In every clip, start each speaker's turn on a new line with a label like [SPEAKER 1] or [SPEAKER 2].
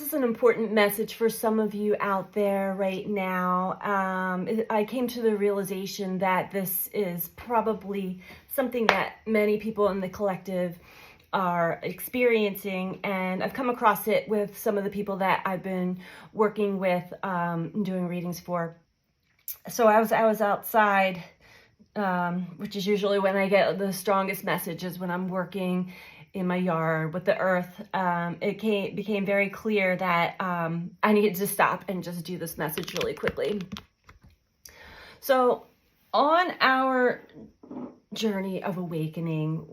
[SPEAKER 1] This is an important message for some of you out there right now. I came to the realization that this is probably something that many people in the collective are experiencing, and I've come across it with some of the people that I've been working with, doing readings for. So I was outside, which is usually when I get the strongest messages, when I'm working in my yard with the earth. It became very clear that I needed to stop and just do this message really quickly. So on our journey of awakening,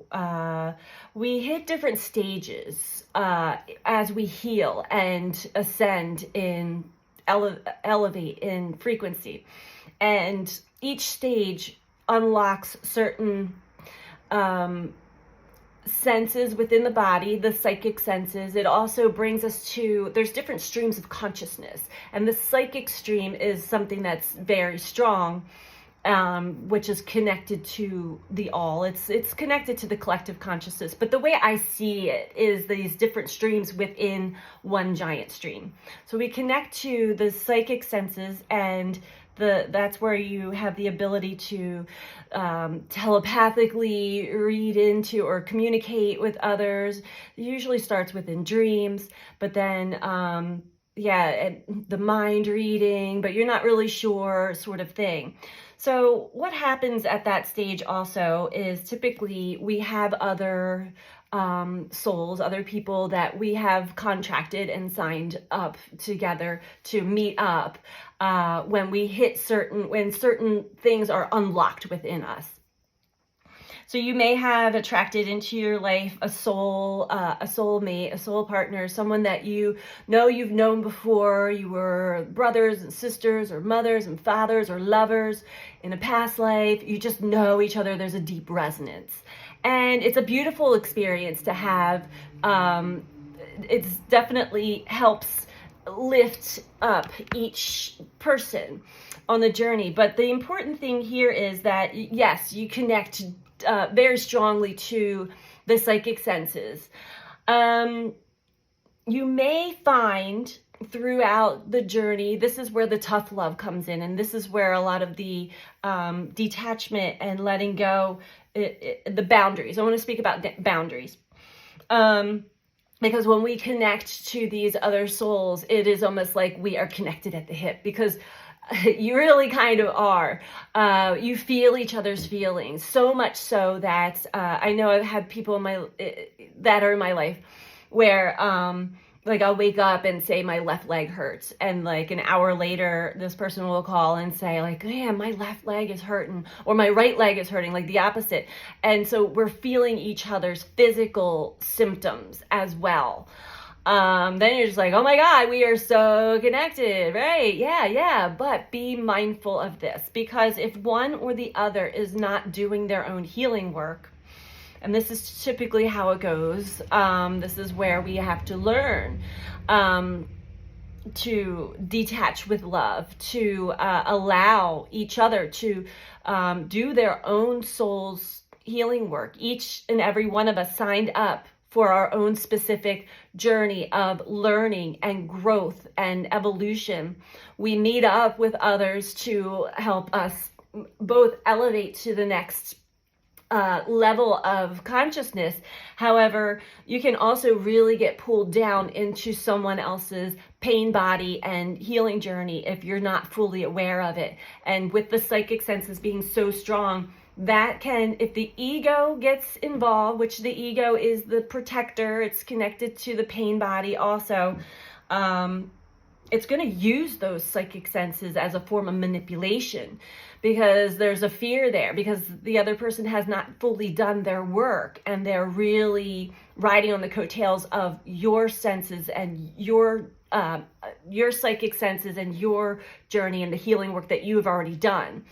[SPEAKER 1] we hit different stages as we heal and ascend in elevate in frequency, and each stage unlocks certain senses within the body, the psychic senses. It also brings us to, there's different streams of consciousness, and the psychic stream is something that's very strong, which is connected to the all. It's connected to the collective consciousness. But the way I see it is these different streams within one giant stream. So we connect to the psychic senses, and that's where you have the ability to telepathically read into or communicate with others. It usually starts within dreams, but then the mind reading, but you're not really sure, sort of thing. So what happens at that stage also is typically we have other souls, other people that we have contracted and signed up together to meet up when certain things are unlocked within us. So you may have attracted into your life a soulmate, a soul partner, someone that you've known before. You were brothers and sisters, or mothers and fathers, or lovers in a past life. You just know each other. There's a deep resonance. And it's a beautiful experience to have. It definitely helps lift up each person on the journey. But the important thing here is that, yes, you connect very strongly to the psychic senses. You may find throughout the journey, this is where the tough love comes in, and this is where a lot of the detachment and letting go, the boundaries. I want to speak about boundaries. Because when we connect to these other souls, it is almost like we are connected at the hip, because you really kind of are. You feel each other's feelings, so much so that I know I've had people that are in my life where like I'll wake up and say my left leg hurts, and like an hour later this person will call and say like, man, my left leg is hurting, or my right leg is hurting, like the opposite. And so we're feeling each other's physical symptoms as well. Then you're just like, oh my God, we are so connected, right? Yeah. But be mindful of this, because if one or the other is not doing their own healing work, and this is typically how it goes, this is where we have to learn to detach with love, to allow each other to do their own soul's healing work. Each and every one of us signed up for our own specific journey of learning and growth and evolution. We meet up with others to help us both elevate to the next level of consciousness. However, you can also really get pulled down into someone else's pain body and healing journey if you're not fully aware of it. And with the psychic senses being so strong, that can, if the ego gets involved, which the ego is the protector, it's connected to the pain body also, it's going to use those psychic senses as a form of manipulation, because there's a fear there, because the other person has not fully done their work, and they're really riding on the coattails of your senses and your psychic senses and your journey and the healing work that you've already done.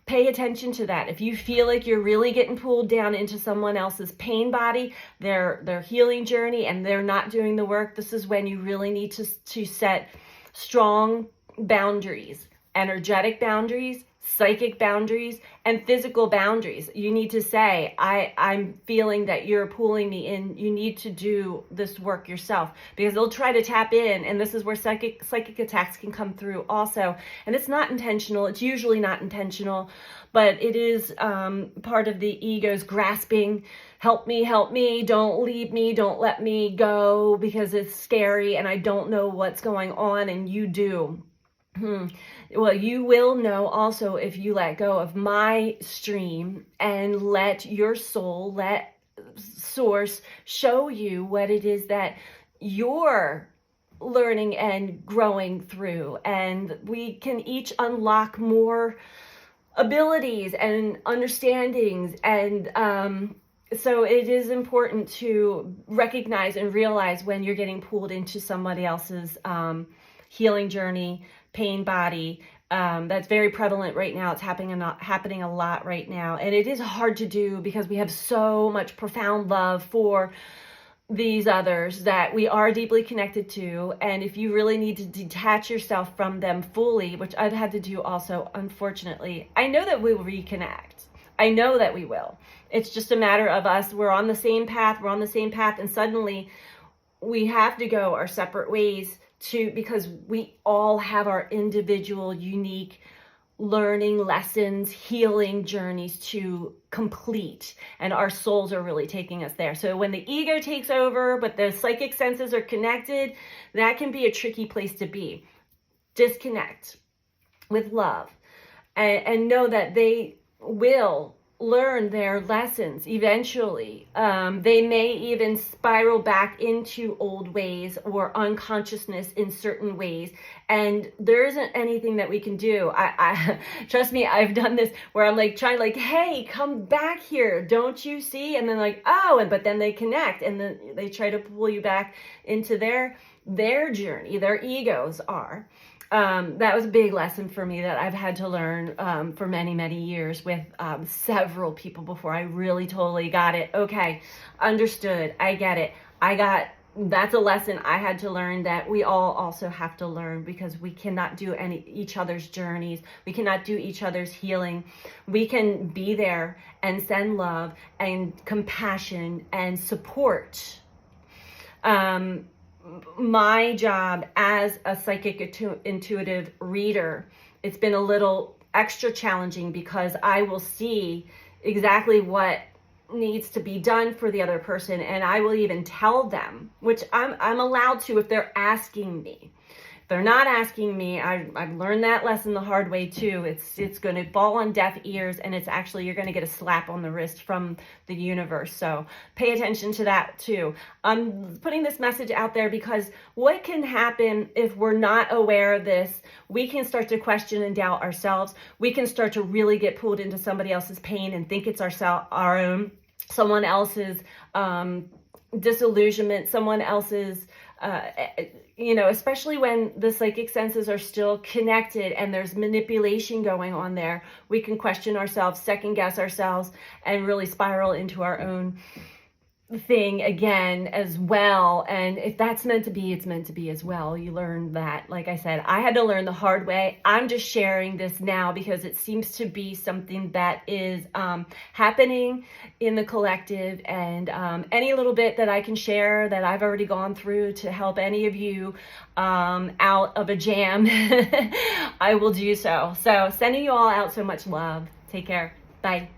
[SPEAKER 1] Pay attention to that. If you feel like you're really getting pulled down into someone else's pain body, their healing journey, and they're not doing the work, this is when you really need to set strong boundaries, energetic boundaries, psychic boundaries and physical boundaries. You need to say, I'm feeling that you're pulling me in. You need to do this work yourself, because they'll try to tap in. And this is where psychic attacks can come through also. And it's not intentional. It's usually not intentional, but it is part of the ego's grasping. Help me, don't leave me, don't let me go, because it's scary and I don't know what's going on, and you do. Well, you will know also if you let go of my stream and let your soul, let source show you what it is that you're learning and growing through. And we can each unlock more abilities and understandings. And so it is important to recognize and realize when you're getting pulled into somebody else's healing journey, pain body. That's very prevalent right now. It's happening a lot right now. And it is hard to do because we have so much profound love for these others that we are deeply connected to. And if you really need to detach yourself from them fully, which I've had to do also, unfortunately, I know that we will reconnect. I know that we will. It's just a matter of us. We're on the same path. And suddenly we have to go our separate ways because we all have our individual, unique learning lessons, healing journeys to complete. And our souls are really taking us there. So when the ego takes over, but the psychic senses are connected, that can be a tricky place to be. Disconnect with love and know that they will learn their lessons eventually. They may even spiral back into old ways or unconsciousness in certain ways, and there isn't anything that we can do. I trust me, I've done this where I'm like trying, like, hey, come back here, don't you see? And then like, oh, but then they connect, and then they try to pull you back into their journey. Their egos are. That was a big lesson for me that I've had to learn for many, many years with several people before I really totally got it. Okay, understood. I get it. That's a lesson I had to learn that we all also have to learn, because we cannot do each other's journeys. We cannot do each other's healing. We can be there and send love and compassion and support. My job as a psychic intuitive reader, it's been a little extra challenging because I will see exactly what needs to be done for the other person, and I will even tell them, which I'm allowed to if they're asking me. If they're not asking me, I've learned that lesson the hard way too. It's going to fall on deaf ears, and it's actually, you're going to get a slap on the wrist from the universe. So pay attention to that too. I'm putting this message out there because what can happen if we're not aware of this? We can start to question and doubt ourselves. We can start to really get pulled into somebody else's pain and think it's our own, someone else's disillusionment, someone else's especially when the psychic senses are still connected and there's manipulation going on there, we can question ourselves, second guess ourselves, and really spiral into our own thing again as well. And if that's meant to be, it's meant to be as well. You learn that. Like I said, I had to learn the hard way. I'm just sharing this now because it seems to be something that is happening in the collective, and any little bit that I can share that I've already gone through to help any of you out of a jam, I will do so. So sending you all out so much love. Take care. Bye.